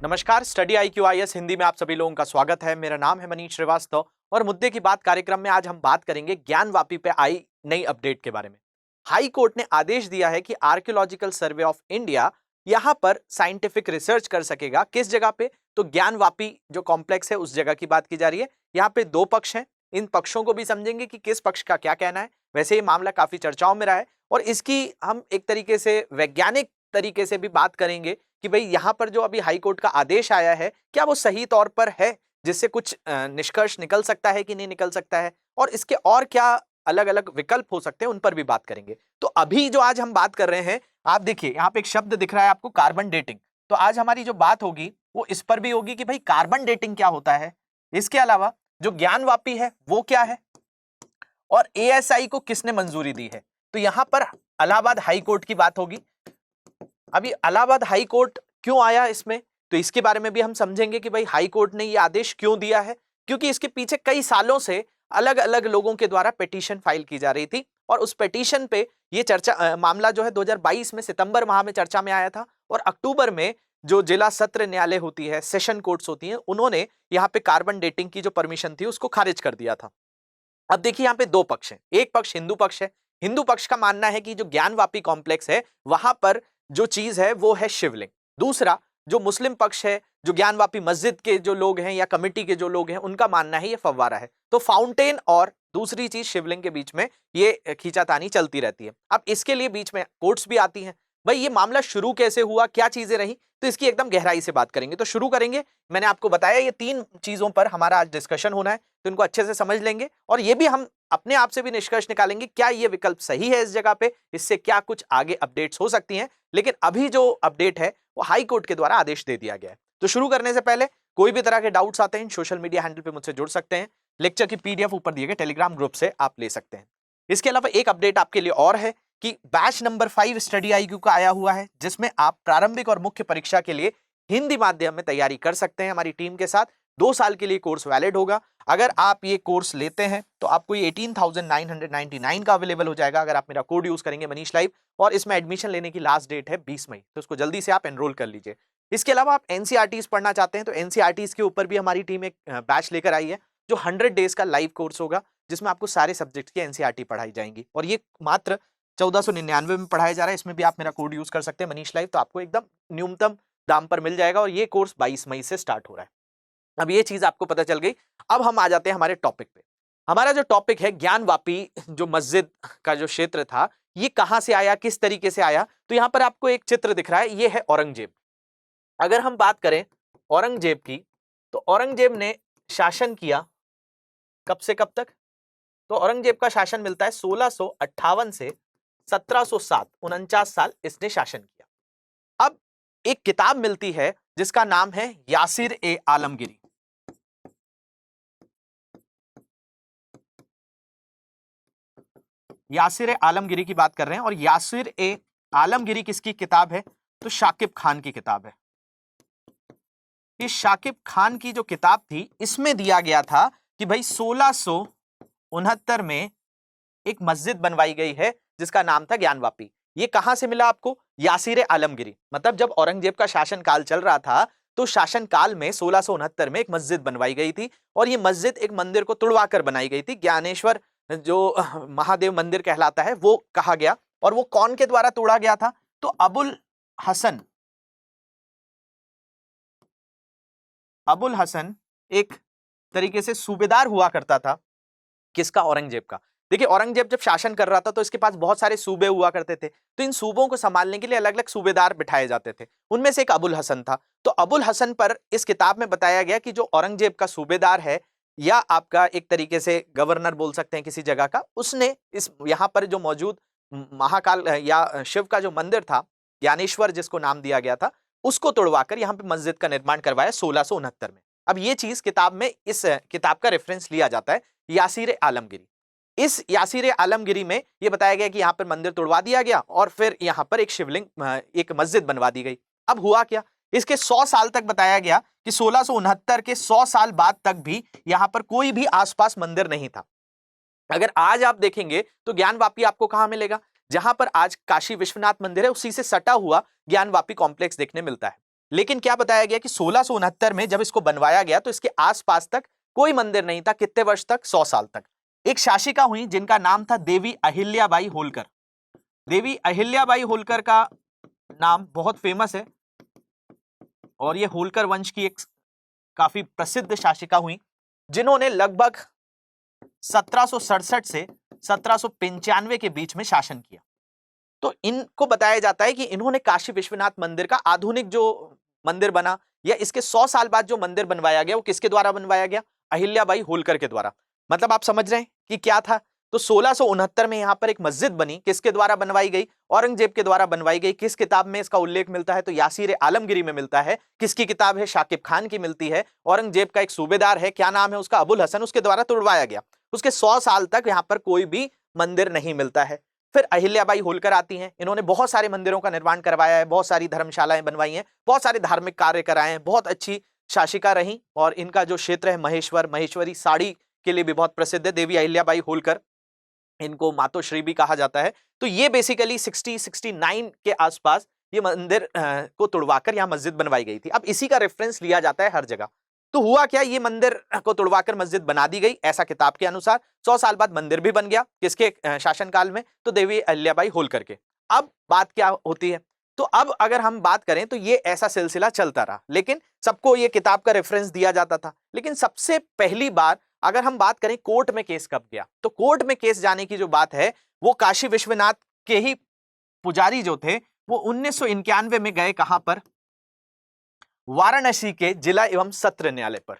नमस्कार, study IQIS Hindi में आप सभी लोगों का स्वागत है। मेरा नाम है मनीष श्रीवास्तव और मुद्दे की बात कार्यक्रम में आज हम बात करेंगे ज्ञानवापी पे आई नई अपडेट के बारे में। हाई कोर्ट ने आदेश दिया है कि आर्कियोलॉजिकल सर्वे ऑफ इंडिया यहां पर साइंटिफिक रिसर्च कर सकेगा। किस जगह पे? तो ज्ञानवापी जो कॉम्प्लेक्स है उस जगह की बात की जा रही है। यहाँ पे दो पक्ष हैं, इन पक्षों को भी समझेंगे कि किस पक्ष का क्या कहना है। वैसे ये मामला काफी चर्चाओं में रहा है और इसकी हम एक तरीके से वैज्ञानिक तरीके से भी बात करेंगे कि भाई यहां पर जो अभी हाई कोर्ट का आदेश आया है क्या वो सही तौर पर है, जिससे कुछ निष्कर्ष निकल सकता है कि नहीं निकल सकता है, और इसके और क्या अलग अलग विकल्प हो सकते हैं उन पर भी बात करेंगे। तो अभी जो आज हम बात कर रहे हैं, आप देखिए यहाँ पे एक शब्द दिख रहा है आपको, कार्बन डेटिंग। तो आज हमारी जो बात होगी वो इस पर भी होगी कि भाई कार्बन डेटिंग क्या होता है, इसके अलावा जो ज्ञानवापी है वो क्या है, और ASI को किसने मंजूरी दी है। तो यहां पर इलाहाबाद हाई कोर्ट की बात होगी। अभी इलाहाबाद हाई कोर्ट क्यों आया इसमें, तो इसके बारे में भी हम समझेंगे कि भाई हाई कोर्ट ने ये आदेश क्यों दिया है। क्योंकि इसके पीछे कई सालों से अलग अलग लोगों के द्वारा पिटीशन फाइल की जा रही थी और उस पिटीशन पे ये चर्चा मामला जो है 2022 में सितंबर माह में चर्चा में आया था और अक्टूबर में जो जिला सत्र न्यायालय होती है, सेशन कोर्ट्स होती हैं, उन्होंने यहाँ पे कार्बन डेटिंग की जो परमिशन थी उसको खारिज कर दिया था। अब देखिए यहाँ पे दो पक्ष हैं, एक पक्ष हिंदू पक्ष है। हिंदू पक्ष का मानना है कि जो ज्ञानवापी कॉम्प्लेक्स है वहां पर जो चीज है वो है शिवलिंग। दूसरा जो मुस्लिम पक्ष है, जो ज्ञानवापी मस्जिद के जो लोग हैं या कमेटी के जो लोग हैं, उनका मानना है ये फव्वारा है। तो फाउंटेन और दूसरी चीज शिवलिंग के बीच में ये खींचातानी चलती रहती है। अब इसके लिए बीच में कोर्ट्स भी आती हैं। भाई ये मामला शुरू कैसे हुआ, क्या चीजें रही, तो इसकी एकदम गहराई से बात करेंगे। तो शुरू करेंगे, मैंने आपको बताया ये तीन चीजों पर हमारा आज डिस्कशन होना है, तो इनको अच्छे से समझ लेंगे और ये भी हम अपने आप से भी निष्कर्ष निकालेंगे क्या ये विकल्प सही है इस जगह पे, इससे क्या कुछ आगे अपडेट्स हो सकती हैं। लेकिन अभी जो अपडेट है वो हाई कोर्ट के द्वारा आदेश दे दिया गया है। तो शुरू करने से पहले कोई भी तरह के डाउट्स आते हैं सोशल मीडिया हैंडल पे मुझसे जुड़ सकते हैं। लेक्चर की PDF ऊपर दिए गए टेलीग्राम ग्रुप से आप ले सकते हैं। इसके अलावा एक अपडेट आपके लिए और है कि बैच नंबर 5 स्टडी IQ का आया हुआ है, जिसमें आप प्रारंभिक और मुख्य परीक्षा के लिए हिंदी माध्यम में तैयारी कर सकते हैं हमारी टीम के साथ। 2 साल के लिए कोर्स वैलिड होगा। अगर आप ये कोर्स लेते हैं तो आपको ये 18,999 का अवेलेबल हो जाएगा अगर आप मेरा कोड यूज करेंगे मनीष लाइव, और इसमें एडमिशन लेने की लास्ट डेट है 20 मई, तो उसको जल्दी से आप एनरोल कर लीजिए। इसके अलावा आप NCERTs पढ़ना चाहते हैं तो NCERTs के ऊपर भी हमारी टीम एक बैच लेकर आई है जो 100 डेज का लाइव कोर्स होगा, जिसमें आपको सारे सब्जेक्ट की NCERT पढ़ाई जाएंगी और ये मात्र 1499 में पढ़ाया जा रहा है। इसमें भी आप मेरा कोड यूज कर सकते हैं मनीष लाइव, तो आपको एकदम न्यूनतम दाम पर मिल जाएगा और ये कोर्स 22 मई से स्टार्ट हो रहा है। अब ये चीज आपको पता चल गई। अब हम आ जाते हैं हमारे टॉपिक पे। हमारा जो टॉपिक है ज्ञानवापी जो मस्जिद का जो क्षेत्र था, ये कहां से आया, किस तरीके से आया। तो यहां पर आपको एक चित्र दिख रहा है, ये है औरंगजेब। अगर हम बात करें औरंगजेब की, तो औरंगजेब ने शासन किया कब से कब तक, तो औरंगजेब का शासन मिलता है 1658 से 1707, 49 साल इसने शासन किया। अब एक किताब मिलती है जिसका नाम है यासिर-ए-आलमगीरी। यासिर-ए-आलमगीरी की बात कर रहे हैं और यासिर-ए-आलमगीरी किसकी किताब है, तो शाकिब खान की किताब है। इस शाकिब खान की जो किताब थी इसमें दिया गया था कि भाई 1669 में एक मस्जिद बनवाई गई है जिसका नाम था ज्ञानवापी। ये कहां से मिला आपको, यासिर-ए-आलमगीरी। मतलब जब औरंगजेब का शासन काल चल रहा था तो शासन काल में 1669 में एक मस्जिद बनवाई गई थी और ये मस्जिद एक मंदिर को तुड़वाकर बनाई गई थी। ज्ञानेश्वर जो महादेव मंदिर कहलाता है वो कहा गया, और वो कौन के द्वारा तोड़ा गया था, तो अबुल हसन एक तरीके से सूबेदार हुआ करता था किसका, औरंगजेब का। देखिए औरंगजेब जब शासन कर रहा था तो इसके पास बहुत सारे सूबे हुआ करते थे, तो इन सूबों को संभालने के लिए अलग अलग सूबेदार बिठाए जाते थे। उनमें से एक अबुल हसन था। तो अबुल हसन पर इस किताब में बताया गया कि जो औरंगजेब का सूबेदार है या आपका एक तरीके से गवर्नर बोल सकते हैं किसी जगह का, उसने इस यहाँ पर जो मौजूद महाकाल या शिव का जो मंदिर था, ज्ञानेश्वर जिसको नाम दिया गया था, उसको तोड़वाकर यहाँ पे मस्जिद का निर्माण करवाया 1669 में। अब ये चीज किताब में, इस किताब का रेफरेंस लिया जाता है यासिर-ए-आलमगीरी। इस यासिर-ए-आलमगीरी में ये बताया गया कि यहाँ पर मंदिर तोड़वा दिया गया और फिर यहाँ पर एक शिवलिंग, एक मस्जिद बनवा दी गई। अब हुआ क्या, इसके 100 साल तक बताया गया कि 1669 के 100 साल बाद तक भी यहाँ पर कोई भी आसपास मंदिर नहीं था। अगर आज आप देखेंगे तो ज्ञानवापी आपको कहां मिलेगा, जहां पर आज काशी विश्वनाथ मंदिर है उसी से सटा हुआ ज्ञानवापी कॉम्प्लेक्स देखने मिलता है। लेकिन क्या बताया गया कि 1669 में जब इसको बनवाया गया तो इसके आसपास तक कोई मंदिर नहीं था। कितने वर्ष तक? 100 साल तक। एक शासिका हुई जिनका नाम था देवी अहिल्याबाई होलकर। देवी अहिल्याबाई होलकर का नाम बहुत फेमस है और ये होलकर वंश की एक काफी प्रसिद्ध शासिका हुई, जिन्होंने लगभग 1767 से 1795 के बीच में शासन किया। तो इनको बताया जाता है कि इन्होंने काशी विश्वनाथ मंदिर का आधुनिक जो मंदिर बना या इसके 100 साल बाद जो मंदिर बनवाया गया वो किसके द्वारा बनवाया गया? अहिल्याबाई होलकर के द्वारा। मतलब आप समझ रहे हैं कि क्या था। तो 1669 में यहां पर एक मस्जिद बनी, किसके द्वारा बनवाई गई? औरंगजेब के द्वारा बनवाई गई। किस किताब में इसका उल्लेख मिलता है? तो यासीर आलमगीरी में मिलता है। किसकी किताब है? शाकिब खान की मिलती है। औरंगजेब का एक सूबेदार है, क्या नाम है उसका? अबुल हसन, उसके द्वारा तोड़वाया गया। उसके 100 साल तक यहां पर कोई भी मंदिर नहीं मिलता है। फिर अहिल्याबाई होलकर आती हैं। इन्होंने बहुत सारे मंदिरों का निर्माण करवाया है, बहुत सारी धर्मशालाएं बनवाई हैं, बहुत सारे धार्मिक कार्य कराए हैं, बहुत अच्छी शासिका रही। और इनका जो क्षेत्र है महेश्वर, महेश्वरी साड़ी के लिए भी बहुत प्रसिद्ध है। देवी अहिल्याबाई होलकर, इनको मातोश्री भी कहा जाता है। तो ये बेसिकली 69 के आसपास ये मंदिर को तुड़वाकर यहां मस्जिद बनवाई गई थी। अब इसी का रेफरेंस लिया जाता है हर जगह। तो हुआ क्या, ये मंदिर को तुड़वाकर मस्जिद बना दी गई ऐसा किताब के अनुसार। 100 साल बाद मंदिर भी बन गया। किसके शासनकाल में? तो देवी अहिल्याबाई होलकर के। अब बात क्या होती है? तो अब अगर हम बात करें तो ये ऐसा सिलसिला चलता रहा, लेकिन सबको ये किताब का रेफरेंस दिया जाता था। लेकिन सबसे पहली बार अगर हम बात करें कोर्ट में केस कब गया, तो कोर्ट में केस जाने की जो बात है वो काशी विश्वनाथ के ही पुजारी जो थे वो 1991 में गए। कहां पर? वाराणसी के जिला एवं सत्र न्यायालय पर।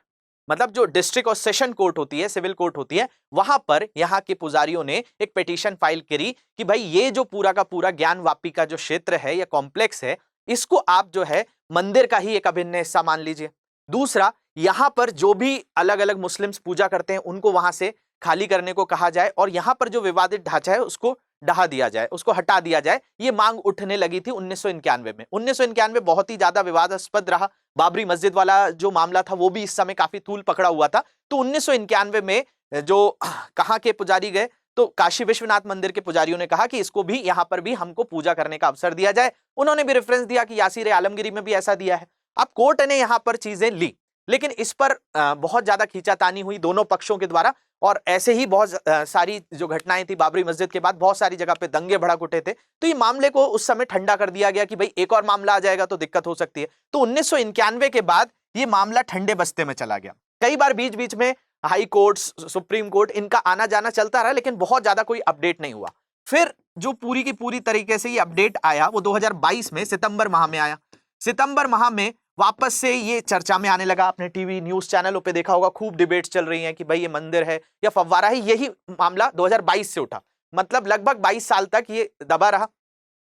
मतलब जो डिस्ट्रिक्ट और सेशन कोर्ट होती है, सिविल कोर्ट होती है, वहां पर यहां के पुजारियों ने एक पिटीशन फाइल करी कि भाई ये जो पूरा का पूरा ज्ञानवापी का जो क्षेत्र है या कॉम्प्लेक्स है, इसको आप जो है मंदिर का ही एक अभिन्न हिस्सा मान लीजिए। दूसरा, यहां पर जो भी अलग अलग मुस्लिम्स पूजा करते हैं उनको वहां से खाली करने को कहा जाए और यहां पर जो विवादित ढांचा है उसको ढहा दिया जाए, उसको हटा दिया जाए। ये मांग उठने लगी थी 1991 में। 1991 बहुत ही ज्यादा विवादास्पद रहा। बाबरी मस्जिद वाला जो मामला था वो भी इस समय काफी तूल पकड़ा हुआ था। तो 1991 में जो कहां के पुजारी गए, तो काशी विश्वनाथ मंदिर के पुजारियों ने कहा कि इसको भी यहां पर भी हमको पूजा करने का अवसर दिया जाए। उन्होंने भी रेफरेंस दिया कि यासीर आलमगीरी में भी ऐसा दिया है। अब कोर्ट ने यहां पर चीजें ली, लेकिन इस पर बहुत ज्यादा खींचातानी हुई दोनों पक्षों के द्वारा। और ऐसे ही बहुत सारी जो घटनाएं थी, बाबरी मस्जिद के बाद बहुत सारी जगह पे दंगे भड़क उठे थे। तो ये मामले को उस समय ठंडा कर दिया गया कि भाई एक और मामला आ जाएगा तो दिक्कत हो सकती है। तो 1991 के बाद ये मामला ठंडे बस्ते में चला गया। कई बार बीच बीच में हाई कोर्ट, सुप्रीम कोर्ट, इनका आना जाना चलता रहा, लेकिन बहुत ज्यादा कोई अपडेट नहीं हुआ। फिर जो पूरी की पूरी तरीके से ये अपडेट आया वो 2022 में सितंबर माह में आया। सितंबर माह में वापस से ये चर्चा में आने लगा। आपने टीवी न्यूज चैनलों पे देखा होगा, खूब डिबेट्स चल रही हैं कि भाई ये मंदिर है या फव्वारा है। यही मामला 2022 से उठा, मतलब लगभग 22 साल तक ये दबा रहा।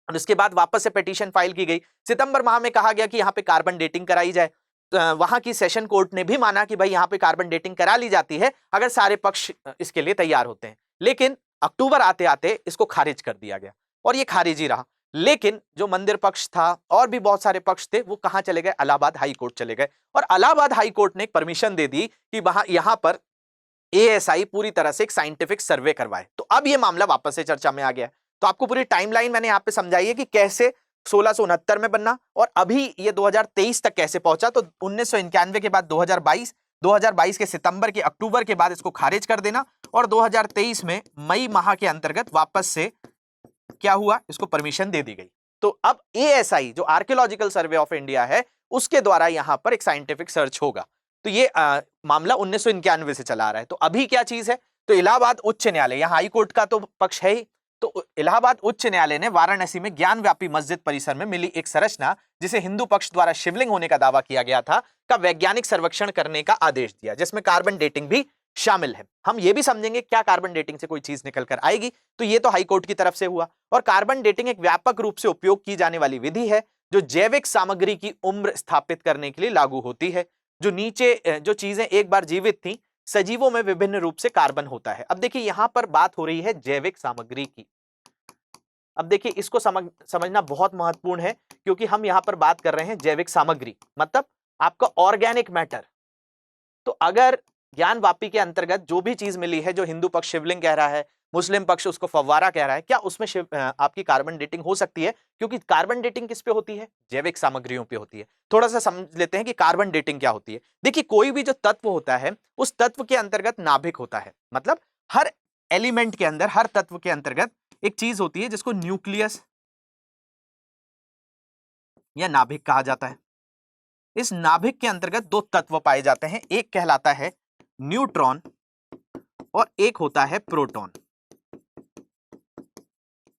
और उसके बाद वापस से पिटीशन फाइल की गई। सितंबर माह में कहा गया कि यहाँ पे कार्बन डेटिंग कराई जाए। तो वहां की सेशन कोर्ट ने भी माना कि भाई यहाँ पे कार्बन डेटिंग करा ली जाती है अगर सारे पक्ष इसके लिए तैयार होते हैं। लेकिन अक्टूबर आते आते इसको खारिज कर दिया गया और ये खारिज ही रहा। लेकिन जो मंदिर पक्ष था और भी बहुत सारे पक्ष थे, वो कहां चले गए? इलाहाबाद हाई कोर्ट चले गए। और इलाहाबाद हाई कोर्ट ने एक परमिशन दे दी कि वहां यहां पर एएसआई पूरी तरह से एक साइंटिफिक सर्वे करवाए। तो अब ये मामला वापस से चर्चा में आ गया है। तो आपको पूरी टाइमलाइन मैंने यहां पे समझाई है कि कैसे 1669 में बनना और अभी ये 2023 तक कैसे पहुंचा। तो 1991 के बाद 2022 के सितंबर के अक्टूबर के बाद इसको खारिज कर देना और 2023 में मई माह के अंतर्गत वापस से क्या हुआ? इसको परमिशन दे दी गई। तो अब एएसआई जो आर्कियोलॉजिकल सर्वे ऑफ इंडिया है उसके द्वारा यहां पर एक साइंटिफिक सर्च होगा। तो ये मामला 1991 से चला आ रहा है। तो अभी क्या चीज है? तो इलाहाबाद उच्च न्यायालय, यहां हाई कोर्ट का तो पक्ष है ही, तो इलाहाबाद उच्च न्यायालय ने वाराणसी में ज्ञानव्यापी मस्जिद परिसर में मिली एक संरचना, जिसे हिंदू पक्ष द्वारा शिवलिंग होने का दावा किया गया था, का वैज्ञानिक सर्वेक्षण करने का आदेश दिया, जिसमें कार्बन डेटिंग भी शामिल है। हम ये भी समझेंगे क्या कार्बन डेटिंग से कोई चीज निकल कर आएगी। तो ये तो हाई कोर्ट की तरफ से हुआ। और कार्बन डेटिंग एक व्यापक रूप से उपयोग की जाने वाली विधि है जो जैविक सामग्री की उम्र स्थापित करने के लिए लागू होती है। जो नीचे जो चीजें एक बार जीवित थी, सजीवों में विभिन्न रूप से कार्बन होता है। अब देखिए यहां पर बात हो रही है जैविक सामग्री की। अब देखिए इसको समझना बहुत महत्वपूर्ण है, क्योंकि हम यहां पर बात कर रहे हैं जैविक सामग्री, मतलब आपका ऑर्गेनिक मैटर। तो अगर ज्ञानवापी के अंतर्गत जो भी चीज मिली है, जो हिंदू पक्ष शिवलिंग कह रहा है, मुस्लिम पक्ष उसको फव्वारा कह रहा है, क्या उसमें आपकी कार्बन डेटिंग हो सकती है? क्योंकि कार्बन डेटिंग किस पे होती है? जैविक सामग्रियों पे होती है। थोड़ा सा समझ लेते हैं कि कार्बन डेटिंग क्या होती है। देखिए, कोई भी जो तत्व होता है उस तत्व के अंतर्गत नाभिक होता है। मतलब हर एलिमेंट के अंदर, हर तत्व के अंतर्गत एक चीज होती है जिसको न्यूक्लियस या नाभिक कहा जाता है। इस नाभिक के अंतर्गत दो तत्व पाए जाते हैं, एक कहलाता है न्यूट्रॉन और एक होता है प्रोटॉन।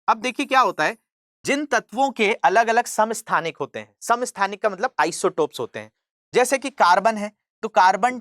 अब देखिए क्या होता है, जिन तत्वों के अलग अलग समस्थानिक होते हैं, समस्थानिक का मतलब आइसोटोप्स होते हैं, जैसे कि कार्बन है, तो कार्बन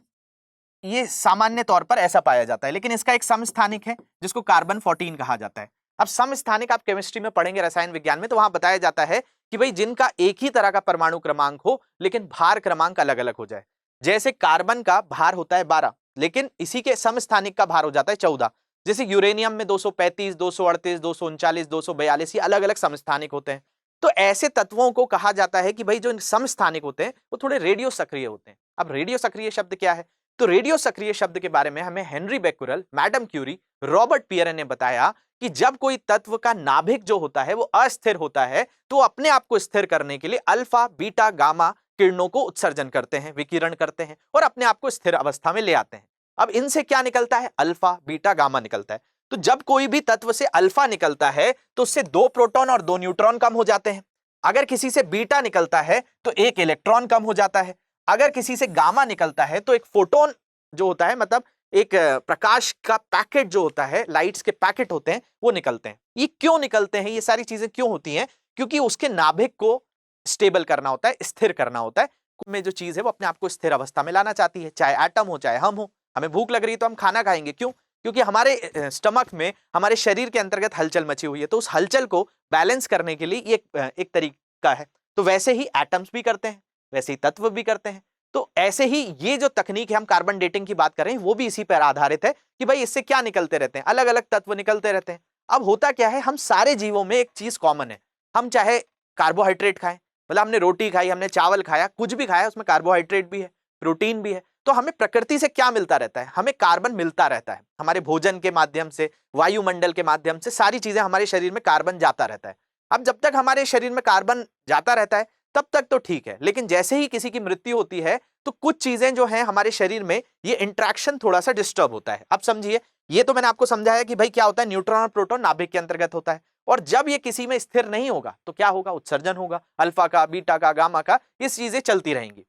ये सामान्य तौर पर ऐसा पाया जाता है, लेकिन इसका एक समस्थानिक है जिसको कार्बन 14 कहा जाता है। अब समस्थानिक आप केमिस्ट्री में पढ़ेंगे, रसायन विज्ञान में, तो वहां बताया जाता है कि भाई जिनका एक ही तरह का परमाणु क्रमांक हो लेकिन भार क्रमांक अलग अलग हो जाए। जैसे कार्बन का भार होता है 12, लेकिन इसी के समस्थानिक का भार हो जाता है 14। जैसे यूरेनियम में 235, 238, 239, 242, ये अलग अलग समस्थानिक होते हैं। तो ऐसे तत्वों को कहा जाता है कि भाई जो समस्थानिक होते हैं वो थोड़े रेडियो सक्रिय होते हैं। अब रेडियो सक्रिय शब्द क्या है? तो रेडियो सक्रिय शब्द के बारे में हमें Henry Becquerel, madam Curie, Robert Pierre ने बताया कि जब कोई तत्व का नाभिक जो होता है वो अस्थिर होता है तो अपने आप को स्थिर करने के लिए अल्फा, बीटा, गामा किरणों को उत्सर्जन करते हैं, विकिरण करते हैं और अपने आप को स्थिर अवस्था में ले आते हैं। अब इनसे क्या निकलता है? अल्फा, बीटा, गामा निकलता है। तो जब कोई भी तत्व से अल्फा निकलता है तो उससे 2 प्रोटॉन और 2 न्यूट्रॉन कम हो जाते हैं। अगर किसी से बीटा निकलता है तो 1 इलेक्ट्रॉन कम हो जाता है। अगर किसी से गामा निकलता है तो एक फोटोन जो होता है, मतलब एक प्रकाश का पैकेट जो होता है, लाइट्स के पैकेट होते हैं, वो निकलते हैं। ये क्यों निकलते हैं? ये सारी चीजें क्यों होती हैं? क्योंकि उसके नाभिक को स्टेबल करना होता है, स्थिर करना होता है। में जो चीज है वो अपने आप को स्थिर अवस्था में लाना चाहती है, चाहे एटम हो चाहे हम हो। हमें भूख लग रही है तो हम खाना खाएंगे, क्यों? क्योंकि हमारे स्टमक में, हमारे शरीर के अंतर्गत हलचल मची हुई है, तो उस हलचल को बैलेंस करने के लिए ये एक तरीका है। तो वैसे ही एटम्स भी करते हैं, वैसे ही तत्व भी करते हैं। तो ऐसे ही ये जो तकनीक है, हम कार्बन डेटिंग की बात कर रहे हैं, वो भी इसी पर आधारित है कि भाई इससे क्या निकलते रहते हैं, अलग अलग तत्व निकलते रहते हैं। अब होता क्या है, हम सारे जीवों में एक चीज कॉमन है, हम चाहे कार्बोहाइड्रेट खाएं, मतलब हमने रोटी खाई, हमने चावल खाया, कुछ भी खाया, उसमें कार्बोहाइड्रेट भी है, प्रोटीन भी है। तो हमें प्रकृति से क्या मिलता रहता है? हमें कार्बन मिलता रहता है। हमारे भोजन के माध्यम से, वायुमंडल के माध्यम से, सारी चीजें हमारे शरीर में कार्बन जाता रहता है। अब जब तक हमारे शरीर में कार्बन जाता रहता है तब तक तो ठीक है, लेकिन जैसे ही किसी की मृत्यु होती है तो कुछ चीजें जो हैं हमारे शरीर में, ये इंट्रैक्शन थोड़ा सा डिस्टर्ब होता है। अब समझिए, ये तो मैंने आपको समझाया कि भाई क्या होता है, न्यूट्रॉन और प्रोटॉन नाभिक के अंतर्गत होता है, और जब ये किसी में स्थिर नहीं होगा तो क्या होगा? उत्सर्जन होगा, अल्फा का, बीटा का, गामा का, ये चीजें चलती रहेंगी।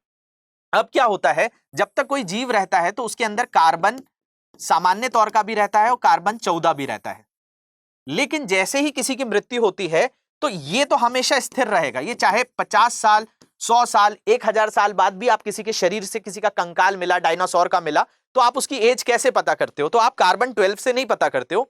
अब क्या होता है, जब तक कोई जीव रहता है तो उसके अंदर कार्बन सामान्य तौर का भी रहता है और कार्बन 14 भी रहता है। लेकिन जैसे ही किसी की मृत्यु होती है तो ये तो हमेशा स्थिर रहेगा। ये चाहे 50 साल, 100 साल, 1000 साल बाद भी आप किसी के शरीर से किसी का कंकाल मिला, डायनासोर का मिला, तो आप उसकी एज कैसे पता करते हो? तो आप कार्बन 12 से नहीं पता करते हो,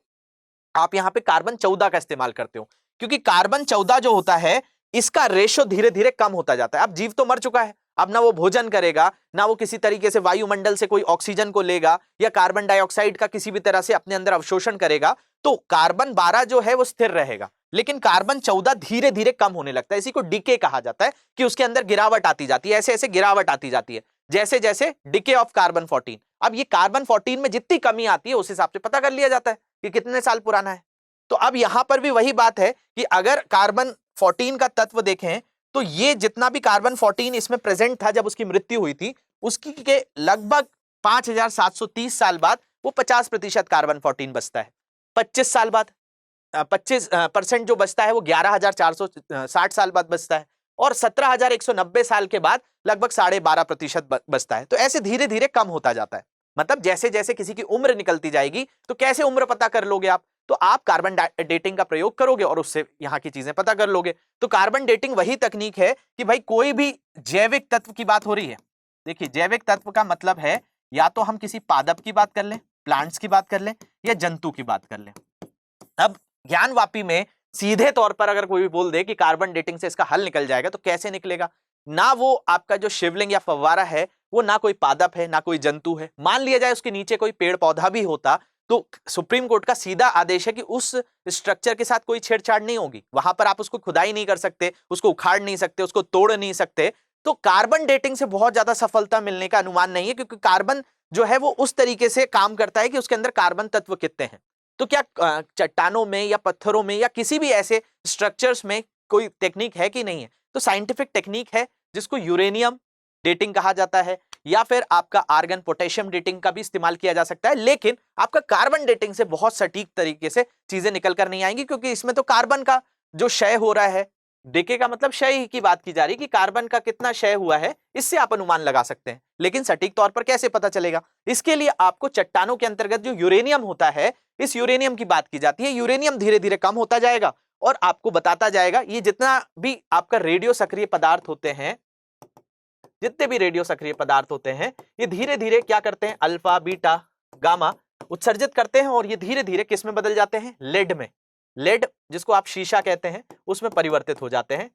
आप यहां पे कार्बन 14 का इस्तेमाल करते हो, क्योंकि कार्बन 14 जो होता है इसका रेशो धीरे धीरे कम होता जाता है। अब जीव तो मर चुका है, अब ना वो भोजन करेगा, ना वो किसी तरीके से वायुमंडल से कोई ऑक्सीजन को लेगा या कार्बन डाइऑक्साइड का किसी भी तरह से अपने अंदर अवशोषण करेगा। तो कार्बन 12 जो है वो स्थिर रहेगा, लेकिन कार्बन 14 धीरे धीरे कम होने लगता है। इसी को डिके कहा जाता है कि उसके अंदर गिरावट आती जाती है, ऐसे ऐसे गिरावट आती जाती है, जैसे जैसे डिके ऑफ कार्बन 14। अब ये कार्बन 14 में जितनी कमी आती है उस हिसाब से पता कर लिया जाता है कि कितने साल पुराना है। तो अब यहां पर भी वही बात है कि अगर कार्बन 14 का तत्व देखें तो ये जितना भी कार्बन 14 इसमें प्रेजेंट था जब उसकी मृत्यु हुई थी, उसकी के लगभग 5730 साल बाद वो 50% कार्बन 14 बचता है। 25 साल बाद 25% जो बचता है वो 11460 साल बाद बचता है, और 17190 साल के बाद लगभग 12.5% बचता है। तो ऐसे धीरे धीरे कम होता जाता है। मतलब जैसे जैसे किसी की उम्र निकलती जाएगी, तो कैसे उम्र पता कर लोगे आप? तो आप कार्बन डेटिंग का प्रयोग करोगे और उससे यहां की चीजें पता कर लोगे। तो कार्बन डेटिंग वही तकनीक है कि भाई कोई भी जैविक तत्व की बात हो रही है। देखिए, जैविक तत्व का मतलब है या तो हम किसी पादप की बात कर लें, प्लांट्स की बात कर लें, या जंतु की बात कर लें। अब ज्ञानवापी में सीधे तौर पर अगर कोई भी बोल दे कि कार्बन डेटिंग से इसका हल निकल जाएगा, तो कैसे निकलेगा? ना वो आपका जो शिवलिंग या फव्वारा है वो ना कोई पादप है, ना कोई जंतु है। मान लिया जाए उसके नीचे कोई पेड़ पौधा भी होता तो सुप्रीम कोर्ट का सीधा आदेश है कि उस स्ट्रक्चर के साथ कोई छेड़छाड़ नहीं होगी। वहां पर आप उसको खुदाई नहीं कर सकते, उसको उखाड़ नहीं सकते, उसको तोड़ नहीं सकते। तो कार्बन डेटिंग से बहुत ज्यादा सफलता मिलने का अनुमान नहीं है, क्योंकि कार्बन जो है वो उस तरीके से काम करता है कि उसके अंदर कार्बन तत्व कितने हैं। तो क्या चट्टानों में या पत्थरों में या किसी भी ऐसे स्ट्रक्चर्स में कोई टेक्निक है कि नहीं है? तो साइंटिफिक टेक्निक है जिसको यूरेनियम डेटिंग कहा जाता है, या फिर आपका आर्गन पोटेशियम डेटिंग का भी इस्तेमाल किया जा सकता है, लेकिन आपका कार्बन डेटिंग से बहुत सटीक तरीके से चीजें निकल कर नहीं आएंगी, क्योंकि इसमें तो कार्बन का जो क्षय हो रहा है, डिके का मतलब क्षय की बात की जा रही है कि कार्बन का कितना क्षय हुआ है, इससे आप अनुमान लगा सकते हैं, लेकिन सटीक तौर पर कैसे पता चलेगा? इसके लिए आपको चट्टानों के अंतर्गत जो यूरेनियम होता है, इस यूरेनियम की बात की जाती है। यूरेनियम धीरे धीरे कम होता जाएगा और आपको बताता जाएगा, ये जितना भी आपका रेडियो सक्रिय पदार्थ होते हैं, जितने भी रेडियो सक्रिय पदार्थ होते हैं, ये धीरे धीरे क्या करते हैं, अल्फा बीटा गामा उत्सर्जित करते हैं और ये धीरे धीरे किस में बदल जाते हैं, लेड में। लेड जिसको आप शीशा कहते हैं, उसमें परिवर्तित हो जाते हैं,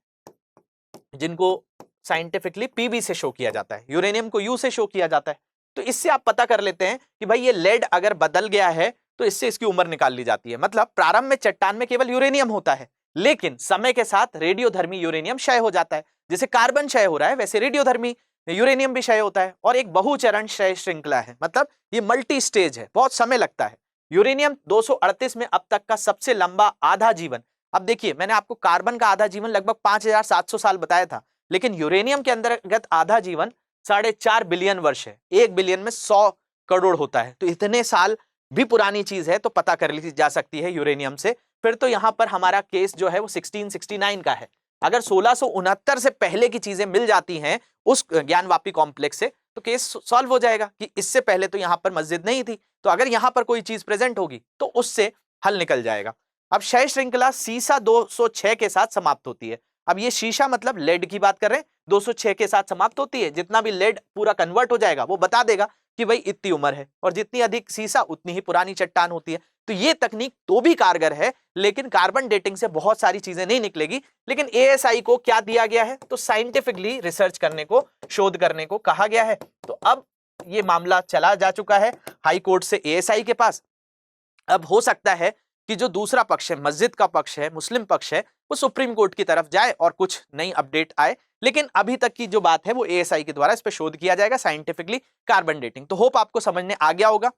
जिनको साइंटिफिकली पीबी से शो किया जाता है, यूरेनियम को यू से शो किया जाता है। तो इससे आप पता कर लेते हैं कि भाई ये लेड अगर बदल गया है तो इससे इसकी उम्र निकाल ली जाती है। मतलब प्रारंभ में चट्टान में केवल यूरेनियम होता है, लेकिन समय के साथ रेडियोधर्मी यूरेनियम क्षय हो जाता है। जैसे कार्बन क्षय हो रहा है, वैसे रेडियोधर्मी यूरेनियम भी क्षय होता है, और एक बहुचरण क्षय श्रृंखला है, मतलब ये मल्टी स्टेज है, बहुत समय लगता है। यूरेनियम 238 में अब तक का सबसे लंबा आधा जीवन। अब देखिए, मैंने आपको कार्बन का आधा जीवन लगभग 5700 साल बताया था, लेकिन यूरेनियम के अंतर्गत आधा जीवन 4.5 बिलियन वर्ष है। 1 बिलियन में 100 करोड़ होता है, तो इतने साल भी पुरानी चीज है तो पता कर ली जा सकती है यूरेनियम से। फिर तो यहां पर हमारा केस जो है वो 1669 का है। अगर 1669 से पहले की चीजें मिल जाती हैं उस ज्ञानवापी कॉम्प्लेक्स से, तो केस सॉल्व हो जाएगा कि इससे पहले तो यहां पर मस्जिद नहीं थी, तो अगर यहां पर कोई चीज प्रेजेंट होगी तो उससे हल निकल जाएगा। अब क्षय श्रृंखला सीसा 206 के साथ समाप्त होती है। अब ये शीशा मतलब लेड की बात कर रहे हैं, 206 के साथ समाप्त होती है। जितना भी लेड पूरा कन्वर्ट हो जाएगा वो बता देगा कि भाई इतनी उम्र है, और जितनी अधिक सीसा उतनी ही पुरानी चट्टान होती है। तो ये तकनीक तो भी कारगर है, लेकिन कार्बन डेटिंग से बहुत सारी चीजें नहीं निकलेगी। लेकिन एएसआई को क्या दिया गया है, तो साइंटिफिकली रिसर्च करने को, शोध करने को कहा गया है। तो अब ये मामला चला जा चुका है हाई कोर्ट से एएसआई के पास। अब हो सकता है कि जो दूसरा पक्ष है, मस्जिद का पक्ष है, मुस्लिम पक्ष है, वो सुप्रीम कोर्ट की तरफ जाए और कुछ नई अपडेट आए। लेकिन अभी तक की जो बात है वो एएसआई के द्वारा इस पर शोध किया जाएगा, साइंटिफिकली कार्बन डेटिंग। तो होप आपको समझने आ गया होगा।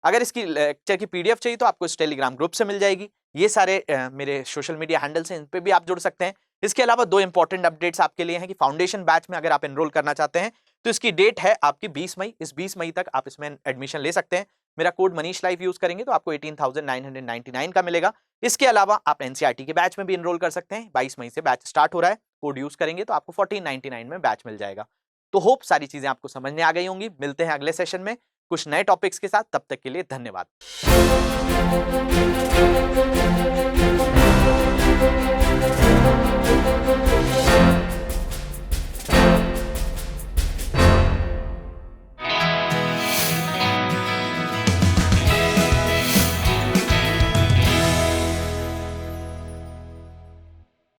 अगर इसकी लेक्चर की पीडीएफ चाहिए तो आपको इस टेलीग्राम ग्रुप से मिल जाएगी। ये सारे मेरे सोशल मीडिया हैंडल्स हैं, इन पे भी आप जुड़ सकते हैं। इसके अलावा 2 इंपॉर्टेंट अपडेट्स आपके लिए हैं कि फाउंडेशन बैच में अगर आप एनरोल करना चाहते हैं तो इसकी डेट है आपकी 20 मई। इस 20 मई तक आप इसमें एडमिशन ले सकते हैं। मेरा कोड मनीष लाइफ यूज करेंगे तो आपको 18,999 का मिलेगा। इसके अलावा आप एनसीईआरटी के बैच में भी एनरोल कर सकते हैं। 22 मई से बैच स्टार्ट हो रहा है। कोड यूज करेंगे तो आपको 1499 में बैच मिल जाएगा। तो होप सारी चीजें आपको समझ में आ गई होंगी। मिलते हैं अगले सेशन में कुछ नए टॉपिक्स के साथ। तब तक के लिए धन्यवाद।